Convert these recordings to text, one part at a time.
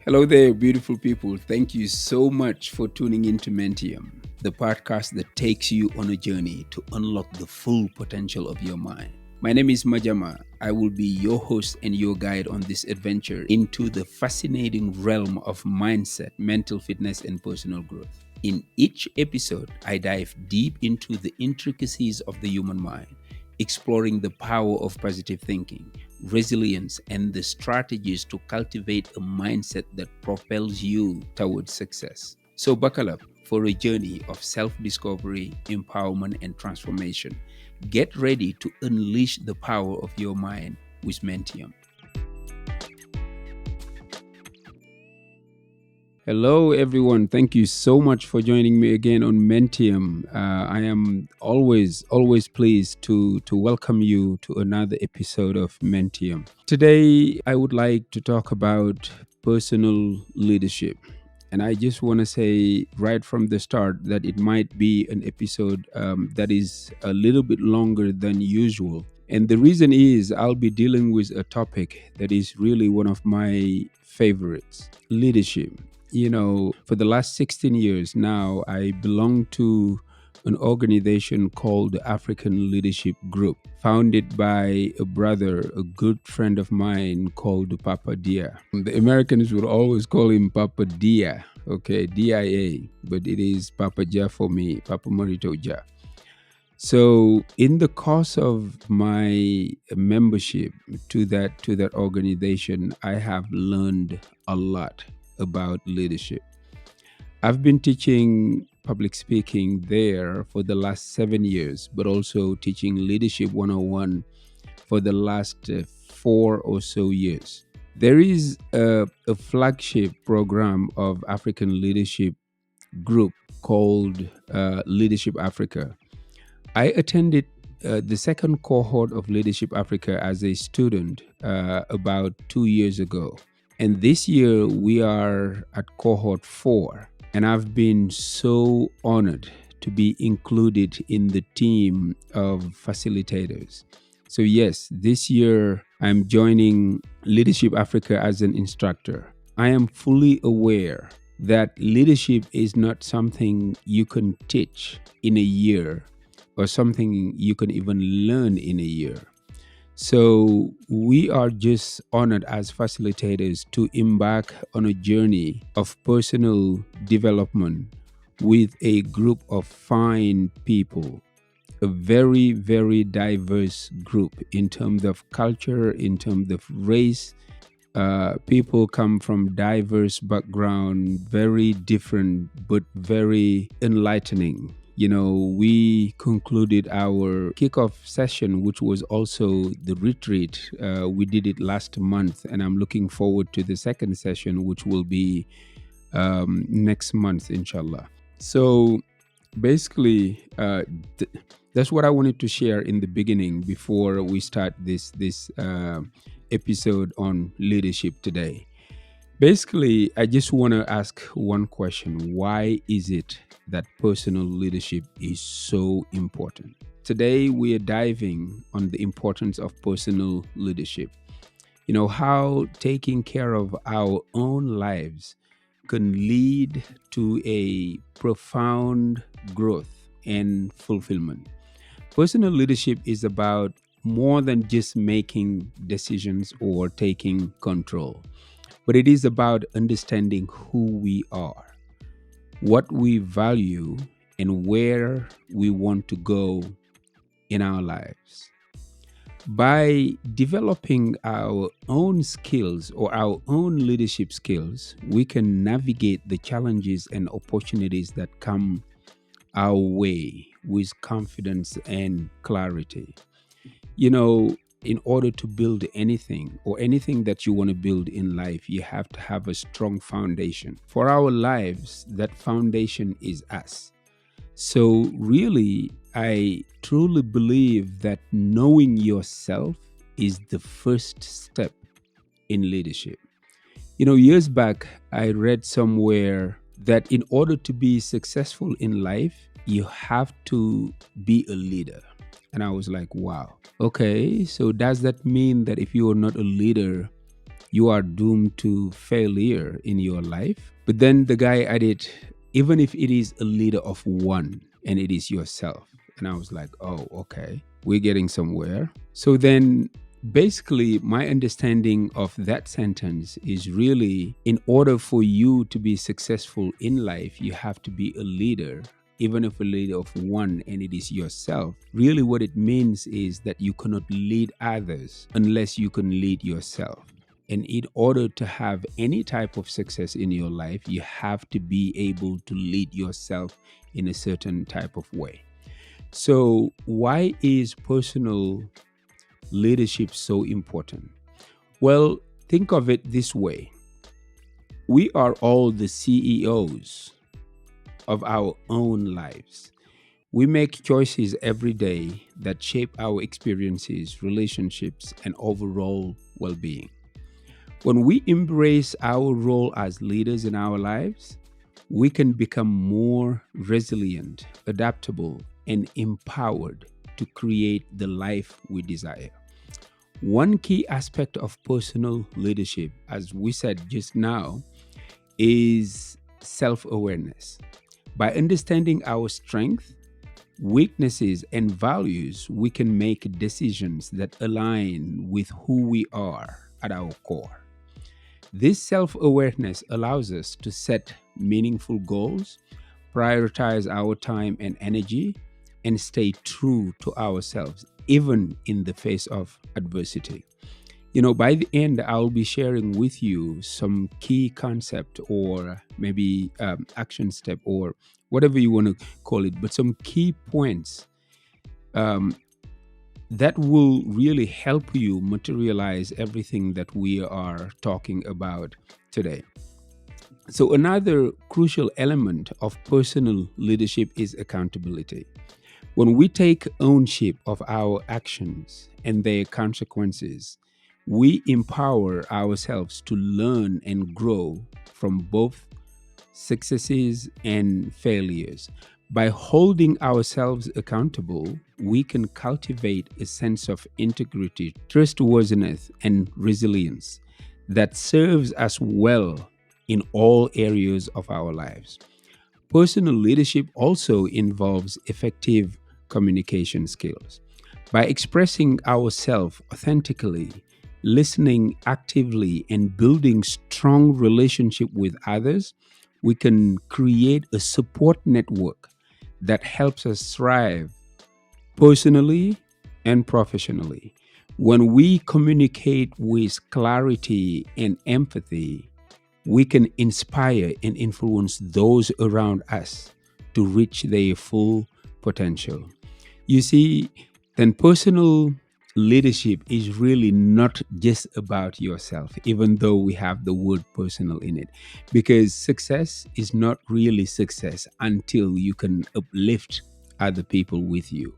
Hello there, beautiful people. Thank you so much for tuning into Mentium, the podcast that takes you on a journey to unlock the full potential of your mind. My name is Majama. I will be your host and your guide on this adventure into the fascinating realm of mindset, mental fitness, and personal growth. In each episode, I dive deep into the intricacies of the human mind, exploring the power of positive thinking, resilience, and the strategies to cultivate a mindset that propels you towards success. So, buckle up for a journey of self discovery, empowerment, and transformation. Get ready to unleash the power of your mind with Mentium. Hello, everyone. Thank you so much for joining me again on Mentium. I am always pleased to welcome you to another episode of Mentium. Today, I would like to talk about personal leadership. And I just want to say right from the start that it might be an episode that is a little bit longer than usual. And the reason is I'll be dealing with a topic that is really one of my favorites: leadership. For the last 16 years now, I belong to an organization called the African Leadership Group, founded by a brother, a good friend of mine called Papa Dia. The Americans would always call him Papa Dia, okay, DIA, but it is Papa Dia for me, Papa Marito Dia. So, in the course of my membership to that organization, I have learned a lot about leadership. I've been teaching public speaking there for the last 7 years, but also teaching Leadership 101 for the last 4 or so years. There is a flagship program of African Leadership Group called Leadership Africa. I attended the second cohort of Leadership Africa as a student about 2 years ago. And this year we are at cohort 4. And I've been so honored to be included in the team of facilitators. So yes, this year I'm joining Leadership Africa as an instructor. I am fully aware that leadership is not something you can teach in a year or something you can even learn in a year. So we are just honored as facilitators to embark on a journey of personal development with a group of fine people, a very, very diverse group in terms of culture, in terms of race. People come from diverse background, very different, but very enlightening. We concluded our kickoff session, which was also the retreat. We did it last month, and I'm looking forward to the second session, which will be next month, inshallah. So basically, that's what I wanted to share in the beginning before we start this episode on leadership today. Basically, I just want to ask one question. Why is it that personal leadership is so important? Today, we are diving on the importance of personal leadership. How taking care of our own lives can lead to a profound growth and fulfillment. Personal leadership is about more than just making decisions or taking control, but it is about understanding who we are, what we value, and where we want to go in our lives. By developing our own skills or our own leadership skills, we can navigate the challenges and opportunities that come our way with confidence and clarity. In order to build anything or anything that you want to build in life, you have to have a strong foundation. For our lives, that foundation is us. So really, I truly believe that knowing yourself is the first step in leadership. Years back, I read somewhere that in order to be successful in life, you have to be a leader. And I was like, wow. Okay, so does that mean that if you are not a leader, you are doomed to failure in your life? But then the guy added, even if it is a leader of one and it is yourself. And I was like, oh, okay, we're getting somewhere. So then basically, my understanding of that sentence is really, in order for you to be successful in life, you have to be a leader. Even if a leader of one and it is yourself, really what it means is that you cannot lead others unless you can lead yourself. And in order to have any type of success in your life, you have to be able to lead yourself in a certain type of way. So, why is personal leadership so important? Well, think of it this way: we are all the CEOs of our own lives. We make choices every day that shape our experiences, relationships, and overall well being. When we embrace our role as leaders in our lives, we can become more resilient, adaptable, and empowered to create the life we desire. One key aspect of personal leadership, as we said just now, is self awareness. By understanding our strengths, weaknesses, and values, we can make decisions that align with who we are at our core. This self awareness allows us to set meaningful goals, prioritize our time and energy, and stay true to ourselves, even in the face of adversity. By the end, I'll be sharing with you some key concept, or maybe action step, or whatever you want to call it, but some key points um, that will really help you materialize everything that we are talking about today. So, another crucial element of personal leadership is accountability. When we take ownership of our actions and their consequences, we empower ourselves to learn and grow from both successes and failures. By holding ourselves accountable, we can cultivate a sense of integrity, trustworthiness, and resilience that serves us well in all areas of our lives. Personal leadership also involves effective communication skills. By expressing ourselves authentically, listening actively, and building strong relationship with others, we can create a support network that helps us thrive personally and professionally. When we communicate with clarity and empathy, we can inspire and influence those around us to reach their full potential. You see, then personal leadership is really not just about yourself, even though we have the word personal in it, because success is not really success until you can uplift other people with you.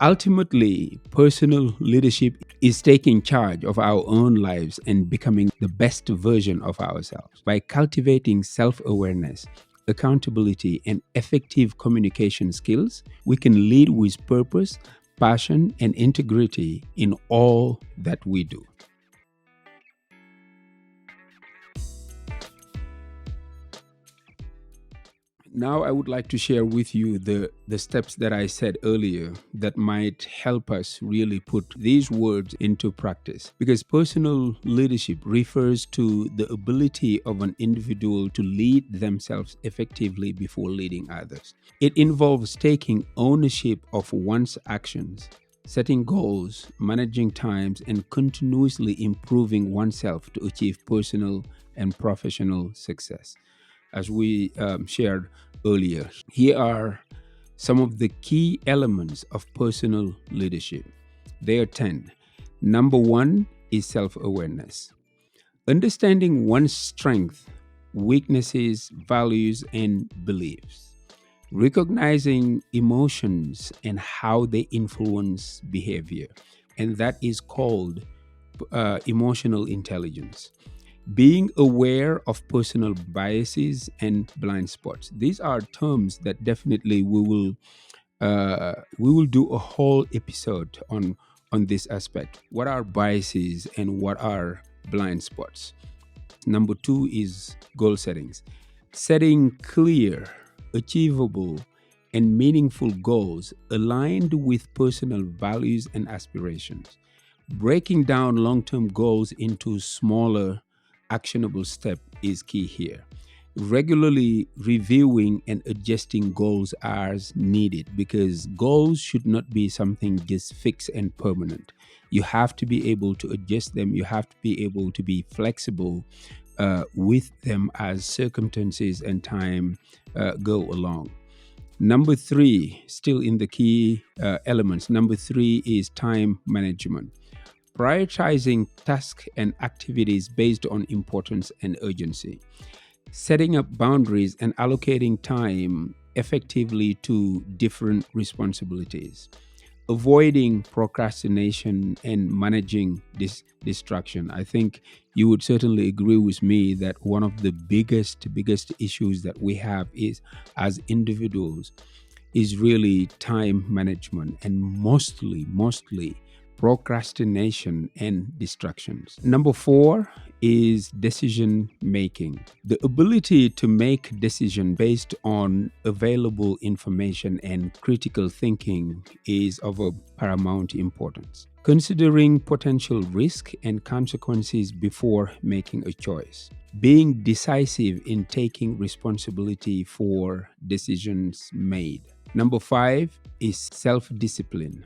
Ultimately, personal leadership is taking charge of our own lives and becoming the best version of ourselves. By cultivating self awareness, accountability, and effective communication skills, we can lead with purpose, passion, and integrity in all that we do. Now, I would like to share with you the steps that I said earlier that might help us really put these words into practice. Because personal leadership refers to the ability of an individual to lead themselves effectively before leading others. It involves taking ownership of one's actions, setting goals, managing times, and continuously improving oneself to achieve personal and professional success. As we shared earlier, here are some of the key elements of personal leadership. There are 10. Number one is self awareness. Understanding one's strengths, weaknesses, values, and beliefs. Recognizing emotions and how they influence behavior. And that is called emotional intelligence. Being aware of personal biases and blind spots. These are terms that definitely we will We will do a whole episode on this aspect. What are biases and what are blind spots? Number two is goal settings. Setting clear, achievable, and meaningful goals aligned with personal values and aspirations. Breaking down long term goals into smaller, actionable steps is key here. Regularly reviewing and adjusting goals as needed, because goals should not be something just fixed and permanent. You have to be able to adjust them, you have to be able to be flexible with them as circumstances and time go along. Number three, still in the key elements, number three is time management. Prioritizing tasks and activities based on importance and urgency. Setting up boundaries and allocating time effectively to different responsibilities. Avoiding procrastination and managing this distraction. I think you would certainly agree with me that one of the biggest issues that we have is as individuals is really time management, and mostly procrastination and distractions. Number four is decision making. The ability to make decision based on available information and critical thinking is of a paramount importance. Considering potential risk and consequences before making a choice. Being decisive in taking responsibility for decisions made. Number five is self discipline.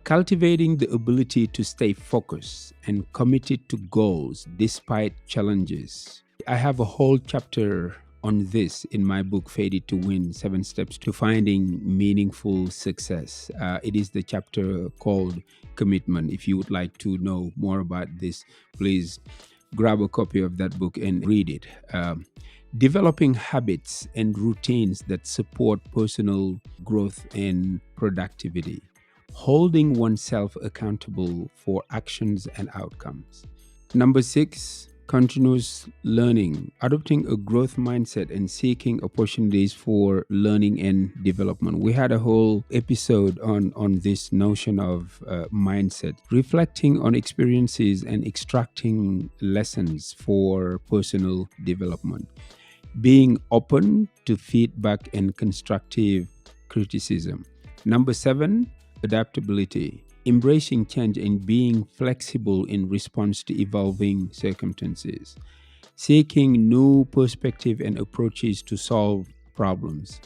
Cultivating the ability to stay focused and committed to goals despite challenges. I have a whole chapter on this in my book, Faded to Win 7 Steps to Finding Meaningful Success. It is the chapter called Commitment. If you would like to know more about this, please grab a copy of that book and read it. Developing habits and routines that support personal growth and productivity. Holding oneself accountable for actions and outcomes. Number six, continuous learning. Adopting a growth mindset and seeking opportunities for learning and development. We had a whole episode on this notion of mindset, reflecting on experiences and extracting lessons for personal development. Being open to feedback and constructive criticism. Number seven, adaptability. Embracing change and being flexible in response to evolving circumstances. Seeking new perspective and approaches to solve problems.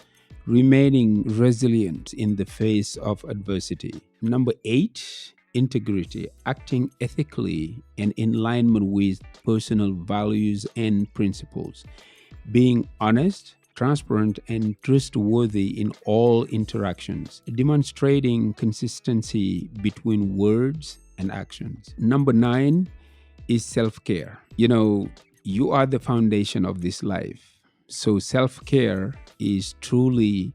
Remaining resilient in the face of adversity. Number eight, integrity. Acting ethically and in alignment with personal values and principles. Being honest, transparent, and trustworthy in all interactions, demonstrating consistency between words and actions. Number nine is self care. You are the foundation of this life. So, self care is truly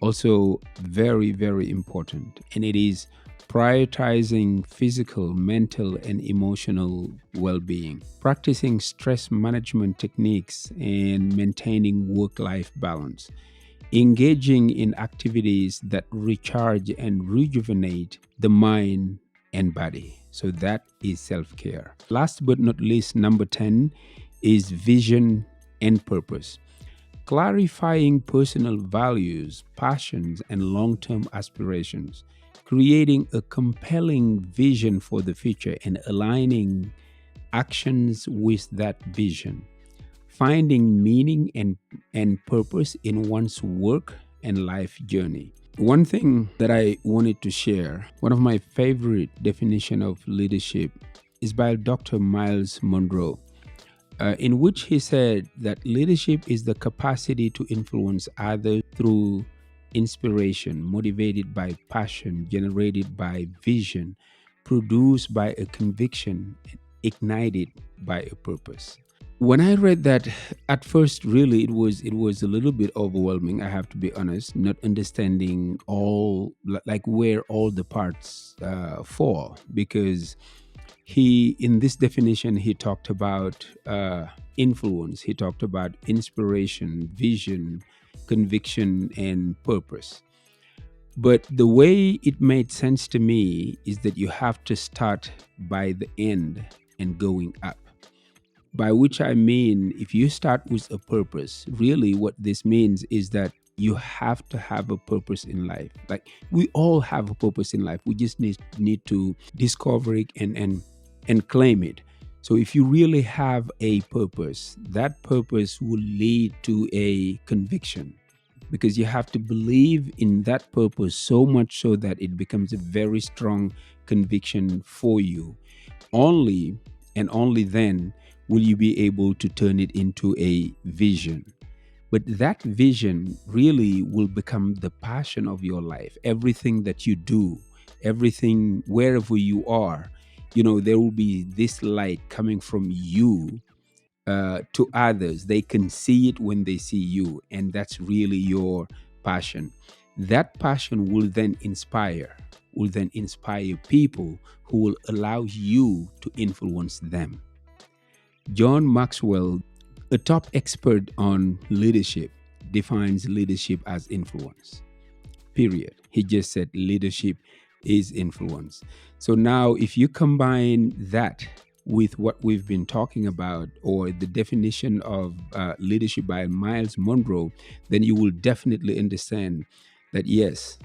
also very, very important. And it is prioritizing physical, mental, and emotional well being, practicing stress management techniques, and maintaining work life balance, engaging in activities that recharge and rejuvenate the mind and body. So, that is self care. Last but not least, number 10 is vision and purpose. Clarifying personal values, passions, and long term aspirations, creating a compelling vision for the future and aligning actions with that vision, finding meaning and purpose in one's work and life journey. One thing that I wanted to share, one of my favorite definition of leadership is by Dr. Miles Monroe. In which he said that leadership is the capacity to influence others through inspiration, motivated by passion, generated by vision, produced by a conviction, and ignited by a purpose. When I read that, at first, really, it was a little bit overwhelming. I have to be honest, not understanding all like where all the parts fall, because he in this definition he talked about influence, he talked about inspiration, vision, conviction, and purpose. But the way it made sense to me is that you have to start by the end and going up. By which I mean, if you start with a purpose, really what this means is that you have to have a purpose in life. Like, we all have a purpose in life. We just need to discover it and claim it. So if you really have a purpose, that purpose will lead to a conviction, because you have to believe in that purpose so much so that it becomes a very strong conviction for you. Only and only then will you be able to turn it into a vision. But that vision really will become the passion of your life. Everything that you do, everything, wherever you are, there will be this light coming from you to others. They can see it when they see you, and that's really your passion. That passion will then inspire people who will allow you to influence them. John Maxwell, a top expert on leadership, defines leadership as influence. Period. He just said leadership is influence. So now, if you combine that with what we've been talking about, or the definition of leadership by Miles Monroe, then you will definitely understand that, yes,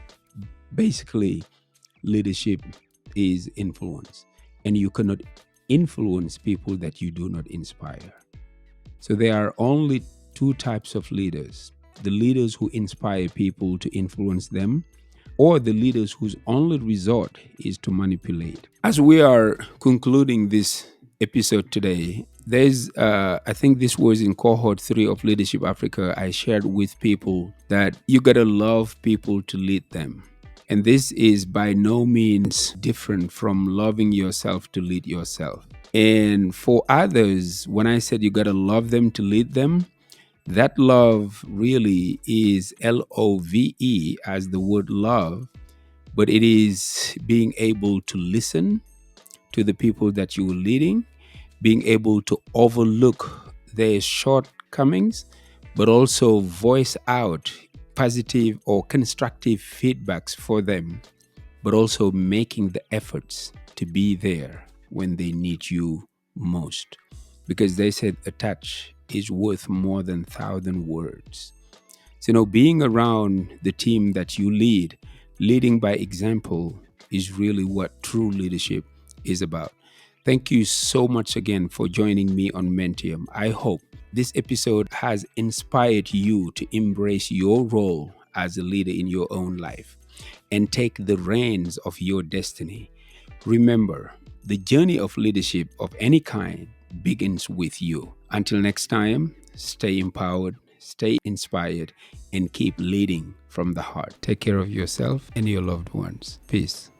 basically, leadership is influence, and you cannot influence people that you do not inspire. So there are only two types of leaders: the leaders who inspire people to influence them, or the leaders whose only resort is to manipulate. As we are concluding this episode today, I think this was in cohort 3 of Leadership Africa. I shared with people that you gotta love people to lead them. And this is by no means different from loving yourself to lead yourself. And for others, when I said you gotta love them to lead them, that love really is LOVE as the word love, but it is being able to listen to the people that you are leading, being able to overlook their shortcomings, but also voice out positive or constructive feedbacks for them, but also making the efforts to be there when they need you most. Because they said a touch is worth more than 1,000 words. So, being around the team that you lead, leading by example, is really what true leadership is about. Thank you so much again for joining me on Mentium. I hope this episode has inspired you to embrace your role as a leader in your own life and take the reins of your destiny. Remember, the journey of leadership of any kind begins with you. Until next time, stay empowered, stay inspired, and keep leading from the heart. Take care of yourself and your loved ones. Peace.